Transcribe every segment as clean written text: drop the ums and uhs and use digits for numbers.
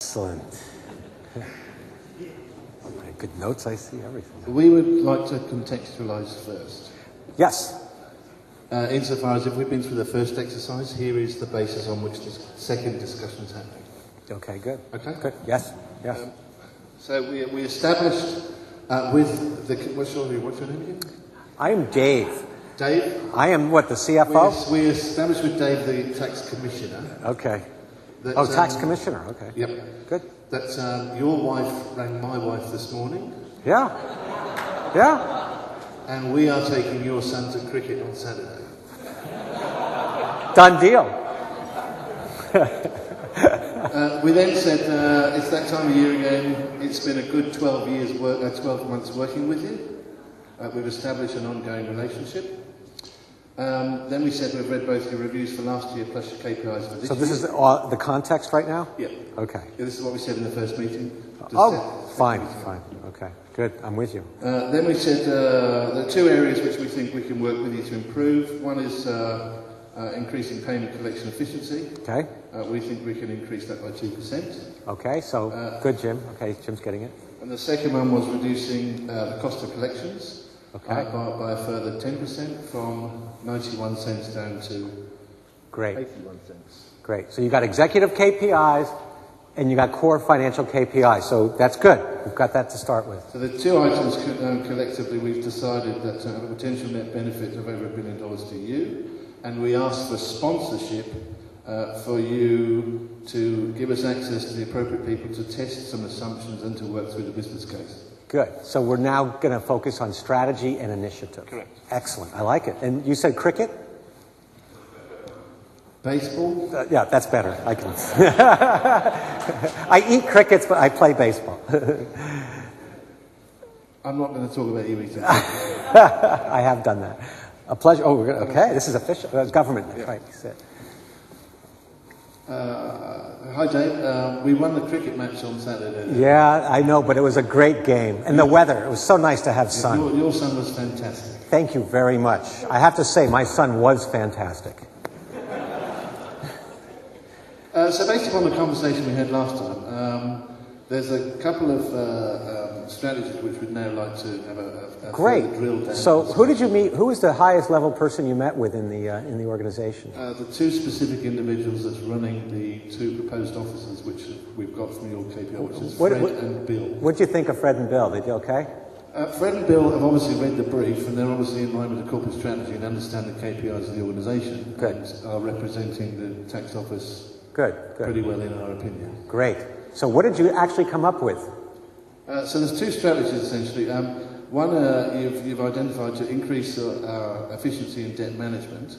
Excellent. Good notes, I see everything. We would like to contextualise first. Yes. Insofar as if we've been through the first exercise, here is the basis on which the second discussion is happening. Okay, good. Okay? Good. Yes. Yes. So we established with the... What's your name again? I am Dave. Dave? I am what, the CFO? We established with Dave the tax commissioner. Okay. That, tax commissioner. Okay. Yep. Good. That your wife rang my wife this morning. Yeah. Yeah. And we are taking your son to cricket on Saturday. Done deal. We then said, it's that time of year again. It's been a good 12 months working with you. We've established an ongoing relationship. Then we said we've read both your reviews for last year plus your KPIs for this year. So this is the context right now? Yeah. Okay. Yeah, this is what we said in the first meeting. Fine. Okay. Good. I'm with you. Then we said there are two areas which we think we can work with you to improve. One is increasing payment collection efficiency. Okay. We think we can increase that by 2%. Okay, so good, Jim. Okay, Jim's getting it. And the second one was reducing the cost of collections by a further 10% from 91 cents down to 81 cents. Great. So you got executive KPIs and you got core financial KPIs. So that's good. We've got that to start with. So the two items collectively, we've decided that have a potential net benefit of over $1 billion to you. And we asked for sponsorship for you to give us access to the appropriate people to test some assumptions and to work through the business case. Good. So we're now going to focus on strategy and initiative. Correct. Excellent. I like it. And you said cricket? Baseball? Yeah, that's better. I can. I eat crickets, but I play baseball. I'm not going to talk about you eating. I have done that. A pleasure. Oh, okay. This is official. Government. Yeah. Right. You said. Hi, Dave. We won the cricket match on Saturday. Yeah, I know, but it was a great game. And the weather, it was so nice to have sun. Your son was fantastic. Thank you very much. I have to say, my son was fantastic. So based upon the conversation we had last time, there's a couple of strategies which we'd now like to have a great drill down. So who did you meet? Who was the highest level person you met with in the organization? The two specific individuals that's running the two proposed officers which we've got from your KPI, which is Fred and Bill. What did you think of Fred and Bill? They did okay? Fred and Bill have obviously read the brief and they're obviously in line with the corporate strategy and understand the KPIs of the organisation. Good. And are representing the tax office pretty well in our opinion. Great. So what did you actually come up with? So there's two strategies essentially. One, you've identified to increase our efficiency in debt management,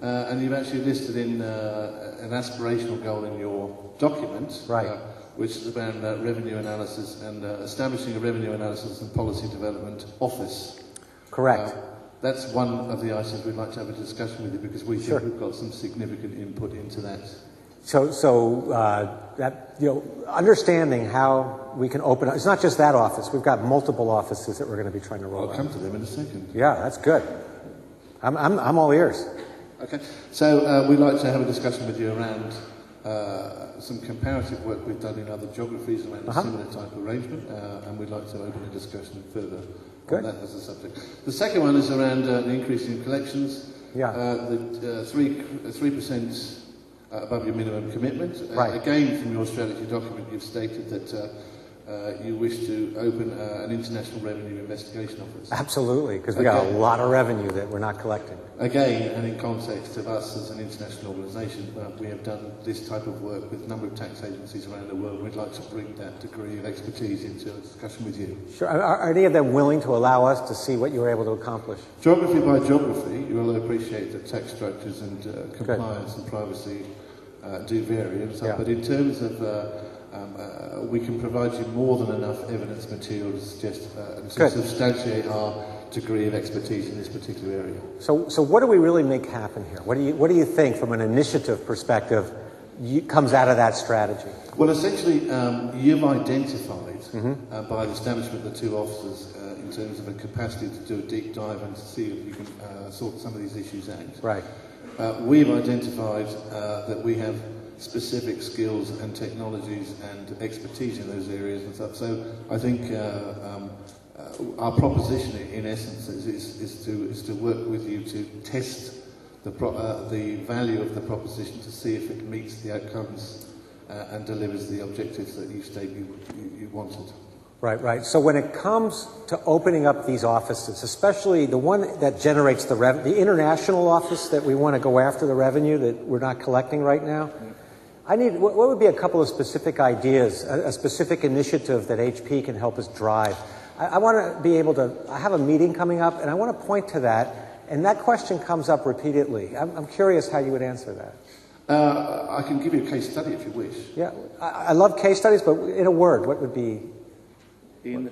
and you've actually listed in an aspirational goal in your document, which is around revenue analysis and establishing a revenue analysis and policy development office. Correct. That's one of the items we'd like to have a discussion with you because we think we've got some significant input into that. That understanding how we can open up. It's not just that office. We've got multiple offices that we're going to be trying to roll out. I'll come to them in a second. Yeah, that's good. I'm all ears. Okay. So we'd like to have a discussion with you around some comparative work we've done in other geographies around a similar type of arrangement, and we'd like to open a discussion further on that as a subject. The second one is around the increase in collections. Yeah. The 3%. Above your minimum commitment. Again, from your strategy document, you've stated that you wish to open an international revenue investigation office. Absolutely, because we got a lot of revenue that we're not collecting. Again, and in context of us as an international organisation, we have done this type of work with a number of tax agencies around the world. We'd like to bring that degree of expertise into a discussion with you. Sure. Are any of them willing to allow us to see what you were able to accomplish? Geography by geography, you will appreciate that tax structures and compliance and privacy do vary, but in terms of we can provide you more than enough evidence material to suggest and to substantiate our degree of expertise in this particular area. So what do we really make happen here? What do you think from an initiative perspective comes out of that strategy? Well, essentially, you've identified by the establishment of the two officers in terms of a capacity to do a deep dive and to see if you can sort some of these issues out. Right. We've identified that we have specific skills and technologies and expertise in those areas and stuff. So I think our proposition, in essence, is to work with you to test the value of the proposition to see if it meets the outcomes and delivers the objectives that you state you wanted. Right, right. So when it comes to opening up these offices, especially the one that generates the international office that we want to go after the revenue that we're not collecting right now, what would be a couple of specific ideas, a specific initiative that HP can help us drive? I want to be able to, I have a meeting coming up and I want to point to that, and that question comes up repeatedly. I'm curious how you would answer that. I can give you a case study if you wish. Yeah, I love case studies, but in a word, what would be... In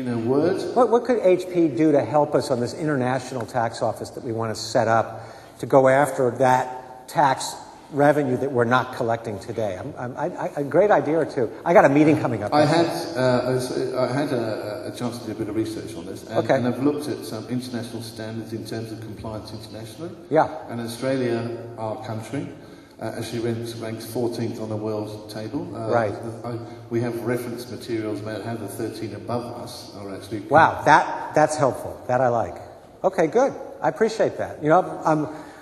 a word? What could HP do to help us on this international tax office that we want to set up to go after that tax revenue that we're not collecting today? A great idea or two. I got a meeting coming up. I had a chance to do a bit of research on this, and, and I've looked at some international standards in terms of compliance internationally. Yeah. And Australia, our country, actually ranks 14th on the world table. Right. We have reference materials about how the 13 above us are actually... Wow, that's helpful. That I like. Okay, good. I appreciate that. You know,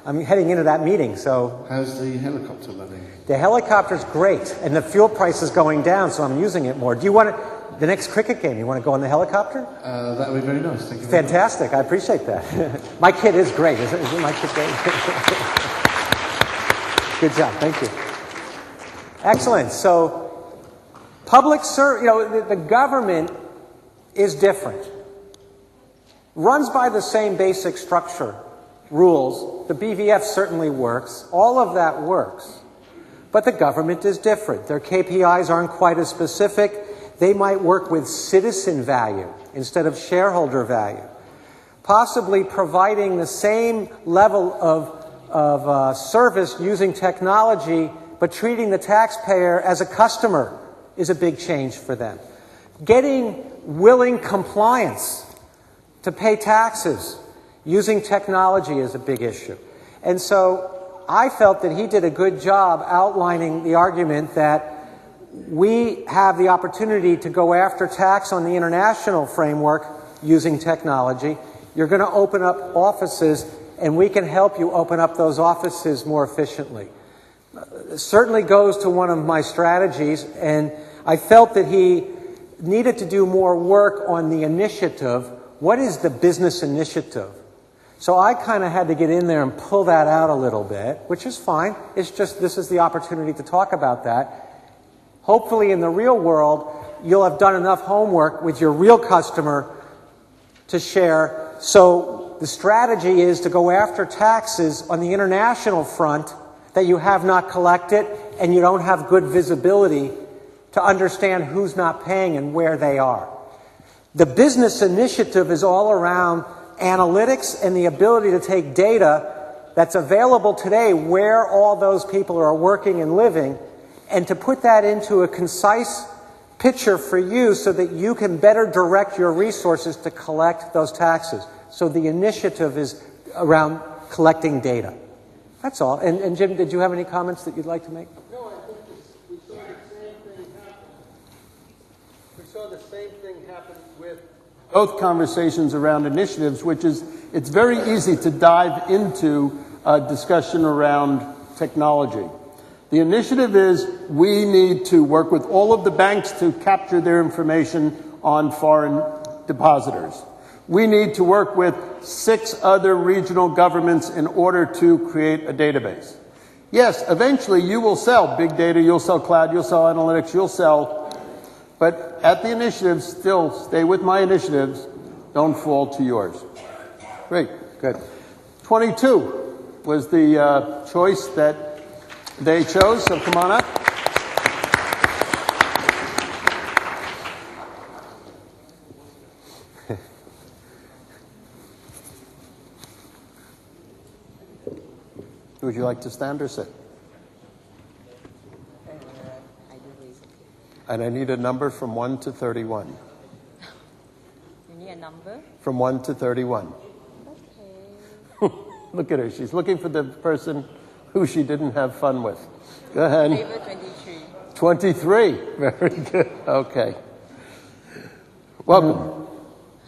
I'm heading into that meeting, so... How's the helicopter running? The helicopter's great, and the fuel price is going down, so I'm using it more. Do you want the next cricket game, you want to go in the helicopter? That would be very nice. Thank you. Fantastic. I appreciate that. My kid is great. Isn't my kid great? Good job. Thank you. Excellent. So, the government is different. Runs by the same basic structure, rules. The BVF certainly works. All of that works. But the government is different. Their KPIs aren't quite as specific. They might work with citizen value instead of shareholder value. Possibly providing the same level of service using technology, but treating the taxpayer as a customer is a big change for them. Getting willing compliance to pay taxes using technology is a big issue. And so I felt that he did a good job outlining the argument that we have the opportunity to go after tax on the international framework using technology. You're going to open up offices, and we can help you open up those offices more efficiently. It certainly goes to one of my strategies, and I felt that he needed to do more work on the initiative. What is the business initiative? So I kind of had to get in there and pull that out a little bit, which is fine. It's just this is the opportunity to talk about that. Hopefully in the real world, you'll have done enough homework with your real customer to share. So the strategy is to go after taxes on the international front that you have not collected and you don't have good visibility to understand who's not paying and where they are. The business initiative is all around analytics and the ability to take data that's available today where all those people are working and living and to put that into a concise picture for you so that you can better direct your resources to collect those taxes. So the initiative is around collecting data. That's all. And Jim, did you have any comments that you'd like to make? No, I think we saw the same thing happen. We saw the same thing happen with both conversations around initiatives, which is, it's very easy to dive into a discussion around technology. The initiative is we need to work with all of the banks to capture their information on foreign depositors. We need to work with 6 other regional governments in order to create a database. Yes, eventually you will sell big data, you'll sell cloud, you'll sell analytics, you'll sell, but at the initiatives, still stay with my initiatives, don't fall to yours. Great, good. 22 was the choice that they chose, so come on up. Would you like to stand or sit? And I need a number from 1 to 31. You need a number? From 1 to 31. Okay. Look at her. She's looking for the person who she didn't have fun with. Go ahead. Table 23. 23. Very good. Okay. Welcome.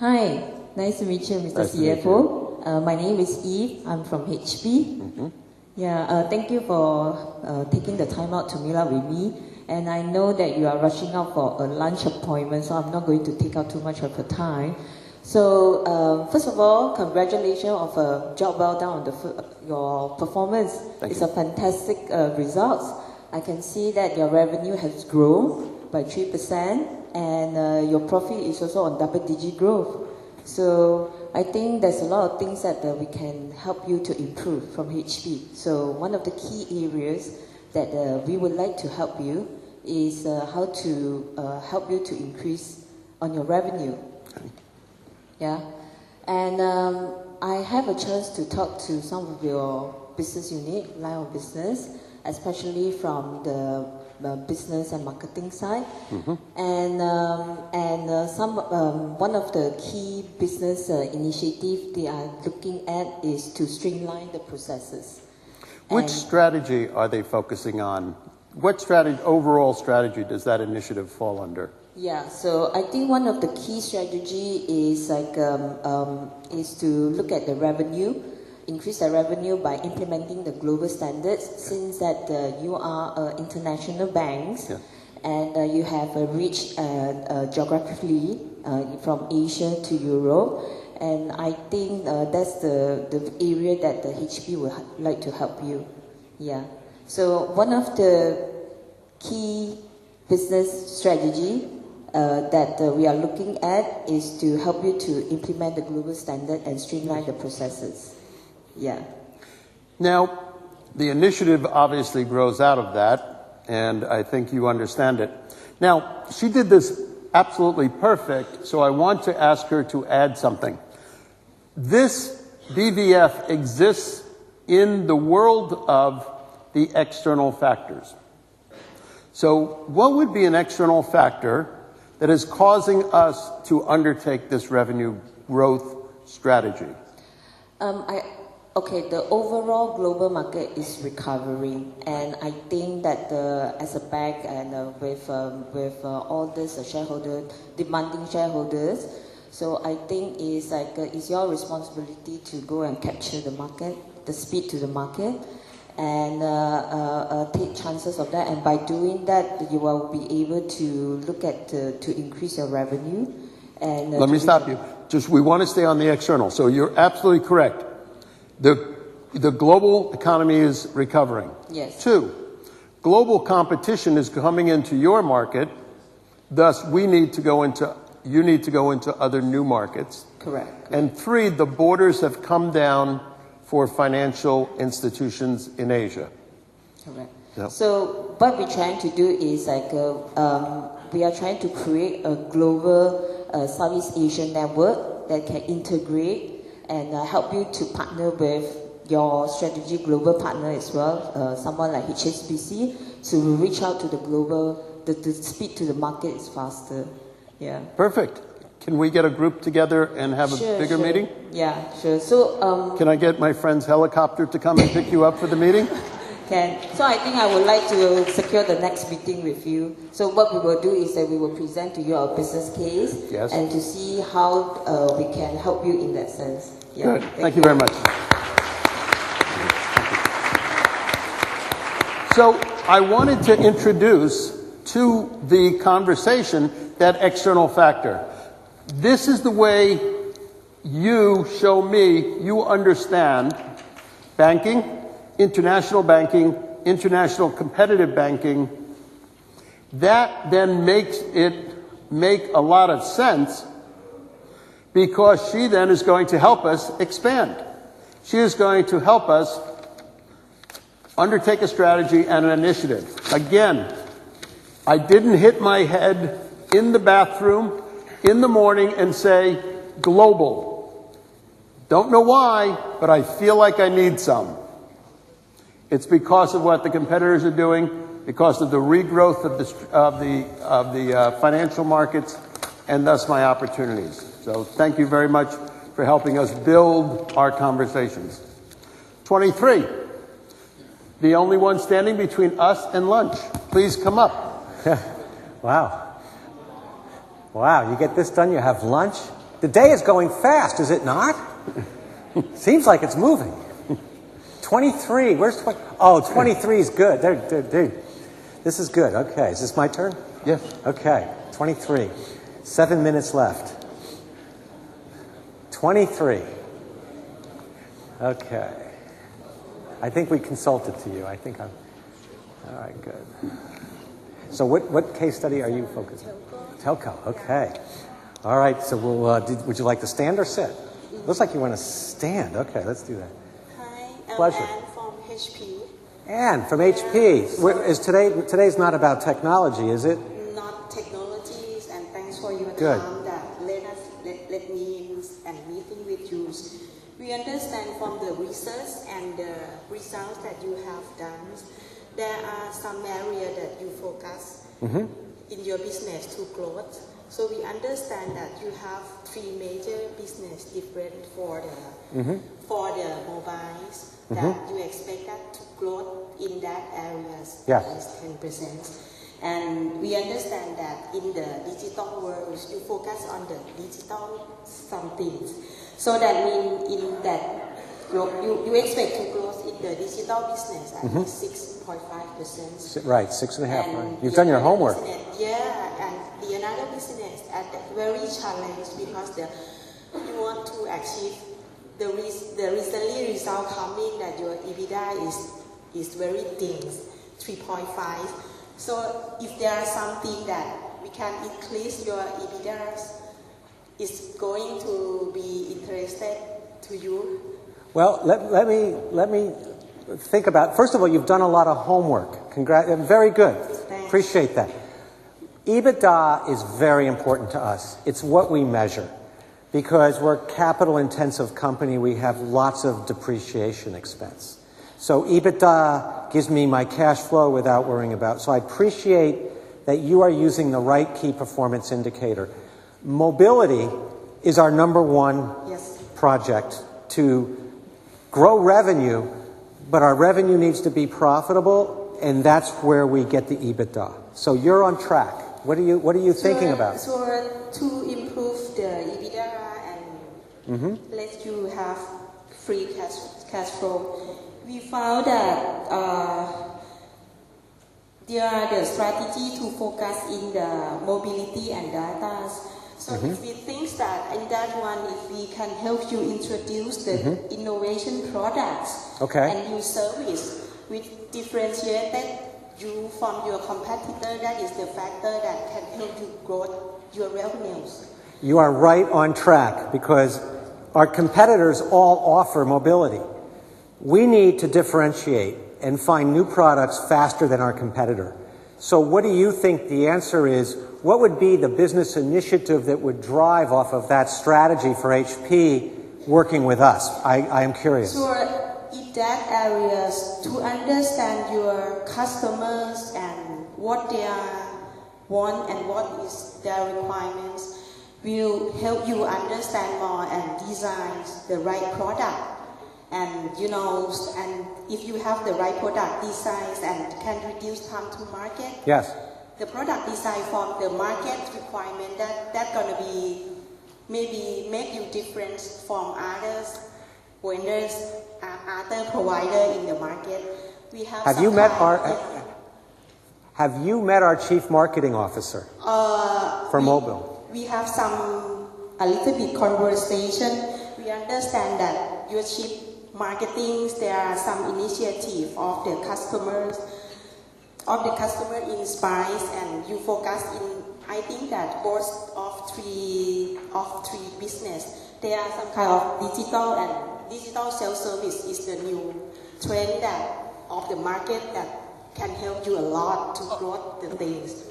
Hi, nice to meet you, Mr. Nice to meet CFO. My name is Eve. I'm from HP. Thank you for taking the time out to meet up with me. And I know that you are rushing out for a lunch appointment, so I'm not going to take up too much of your time. So, first of all, congratulations of a job well done on your performance. It's a fantastic results. I can see that your revenue has grown by 3%, and your profit is also on double-digit growth. So I think there's a lot of things that we can help you to improve from HP. So one of the key areas that we would like to help you is how to help you to increase on your revenue. Yeah, and I have a chance to talk to some of your business unit, line of business, especially from the business and marketing side, and one of the key business initiative they are looking at is to streamline the processes. Which strategy are they focusing on? What overall strategy does that initiative fall under? Yeah, so I think one of the key strategy is is to look at the revenue, increase the revenue by implementing the global standards. Since that you are international banks, and you have reached geographically from Asia to Europe, and I think that's the area that the HP would like to help you. Yeah. So one of the key business strategy that we are looking at is to help you to implement the global standard and streamline the processes. Yeah. Now, the initiative obviously grows out of that, and I think you understand it. Now, she did this absolutely perfect, so I want to ask her to add something. This BVF exists in the world of the external factors. So what would be an external factor that is causing us to undertake this revenue growth strategy? The overall global market is recovering, and I think that as a bank and with all these demanding shareholders, so I think it's your responsibility to go and capture the market, the speed to the market, and take chances of that. And by doing that, you will be able to look at to increase your revenue. And let me stop you. We want to stay on the external. So you're absolutely correct. The global economy is recovering. Yes. 2, global competition is coming into your market. Thus, you need to go into other new markets. Correct. And 3, the borders have come down for financial institutions in Asia. Correct. Yep. So what we're trying to do is we are trying to create a global Southeast Asian network that can integrate and help you to partner with your strategic global partner as well, someone like HSBC, so we reach out to the global, the speed to the market is faster. Yeah. Perfect. Can we get a group together and have a bigger meeting? Yeah, sure. So can I get my friend's helicopter to come and pick you up for the meeting? So I think I would like to secure the next meeting with you. So what we will do is that we will present to you our business case, and to see how we can help you in that sense. Yeah. Good. Thank you very much. So I wanted to introduce to the conversation that external factor. This is the way you show me you understand banking, international competitive banking. That then makes it make a lot of sense, because she then is going to help us expand. She is going to help us undertake a strategy and an initiative. Again, I didn't hit my head in the bathroom in the morning and say, global. Don't know why, but I feel like I need some. It's because of what the competitors are doing, because of the regrowth of the financial markets, and thus my opportunities. So thank you very much for helping us build our conversations. 23. The only one standing between us and lunch. Please come up. Wow. Wow, you get this done, you have lunch. The day is going fast, is it not? Seems like it's moving. 23, where's 20? Oh, 23 is good. There. This is good. Okay, is this my turn? Yes. Okay, 23. 7 minutes left. 23. Okay. I think we consulted to you. I think I'm... All right, good. So what case study are you focused on? Telco. Okay. All right, so would you like to stand or sit? Looks like you want to stand. Okay, let's do that. Hi, I'm Pleasure. Anne from HP. Anne from HP. Is today's not about technology, is it? Not technologies, and thanks for your Good. time that let me and meeting with you. We understand from the research and the results that you have done, there are some areas that you focus in your business to growth. So we understand that you have three major business different for the mobiles that you expect that to grow in that areas Yes. at least 10%. And we understand that in the digital world, you focus on the digital something. So that means in that you expect to grow in the digital business at least 6.5%. Right, 6.5. Right. And You've the done your other homework. business- yeah, and the another business at very challenged because you want to achieve the recently result coming that your EBITDA is very thin, 3.5. So if there are something that we can increase your EBITDA, is going to be interested to you. Well, let me think about. First of all, you've done a lot of homework. Very good. Thanks. Appreciate that. EBITDA is very important to us. It's what we measure. Because we're a capital-intensive company, we have lots of depreciation expense. So EBITDA gives me my cash flow without worrying about. So I appreciate that you are using the right key performance indicator. Mobility is our number one Yes. project to grow revenue, but our revenue needs to be profitable, and that's where we get the EBITDA. So you're on track. What are you thinking about? So to improve the EBITDA and let you have free cash flow, we found that there are the strategy to focus in the mobility and data. So if we think that in that one, if we can help you introduce the innovation products and new service which differentiated you from your competitor, that is the factor that can help you grow your revenues. You are right on track because our competitors all offer mobility. We need to differentiate and find new products faster than our competitor. So what do you think the answer is? What would be the business initiative that would drive off of that strategy for HP working with us? I am curious. So in that areas, to understand your customers and what they want and what is their requirements will help you understand more and design the right product. And and if you have the right product designs and can reduce time to market, Yes. the product design from the market requirement that's gonna be maybe make you different from others vendors, other provider in the market. We have. Have you met our chief marketing officer for mobile? We have a little bit conversation. We understand that your chief marketing, there are some initiative of the customer inspires, and you focus in. I think that both of three business, there are some kind of digital self-service is the new trend of the market that can help you a lot to grow the things.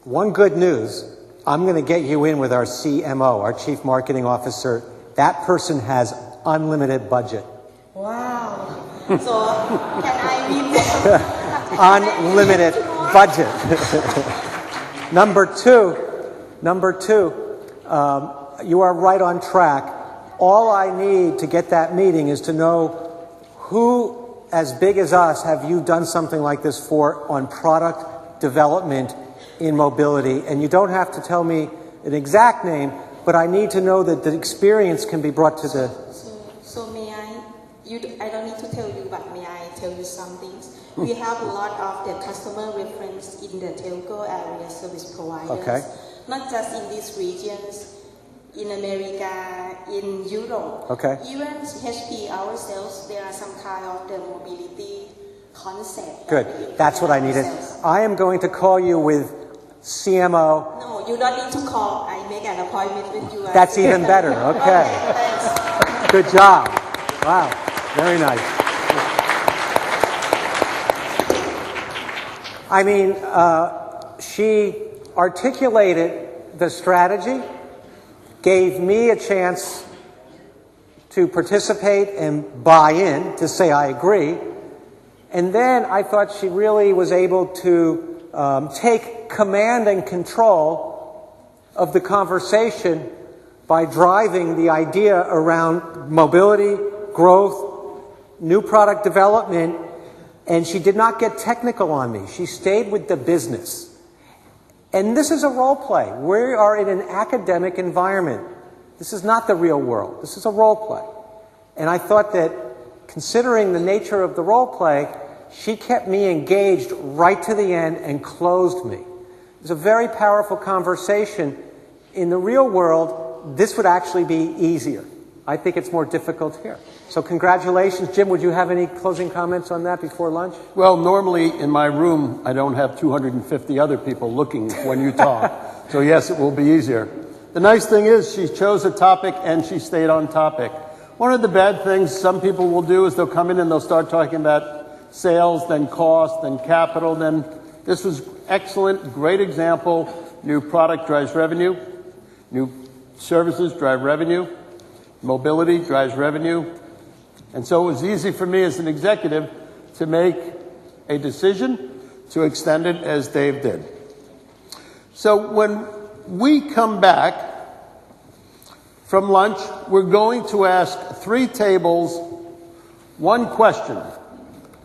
One good news, I'm going to get you in with our CMO, our Chief Marketing Officer. That person has unlimited budget. Wow. So can I read that? Unlimited budget. Number two, you are right on track. All I need to get that meeting is to know who as big as us have you done something like this for on product development in mobility? And you don't have to tell me an exact name, but I need to know that the experience can be brought to the... So may I, I don't need to tell you, but may I tell you some things? We have a lot of the customer reference in the telco area service providers. Okay. Not just in these regions, in America, in Europe. Okay. Even HP ourselves, there are some kind of the mobility concept. Good. That's what I needed. I am going to call you with CMO. No, you don't need to call. I make an appointment with you. That's even better. Okay. Thanks. Good job. Wow. Very nice. I mean, she articulated the strategy, gave me a chance to participate and buy in, to say I agree. And then I thought she really was able to take command and control of the conversation by driving the idea around mobility, growth, new product development, and she did not get technical on me. She stayed with the business. And this is a role play. We are in an academic environment. This is not the real world. This is a role play. And I thought that, considering the nature of the role play, she kept me engaged right to the end and closed me. It was a very powerful conversation. In the real world, this would actually be easier. I think it's more difficult here. So congratulations. Jim, would you have any closing comments on that before lunch? Well, normally in my room, I don't have 250 other people looking when you talk. So yes, it will be easier. The nice thing is she chose a topic and she stayed on topic. One of the bad things some people will do is they'll come in and they'll start talking about sales, then cost, then capital. Then this was excellent, great example. New product drives revenue. New services drive revenue. Mobility drives revenue. And so it was easy for me as an executive to make a decision to extend it as Dave did. So when we come back from lunch, we're going to ask 3 tables one question.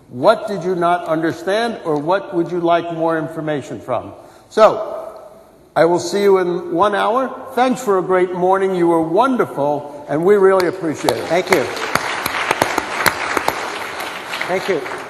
What did you not understand, or what would you like more information from? So I will see you in 1 hour. Thanks for a great morning. You were wonderful, and we really appreciate it. Thank you. Thank you.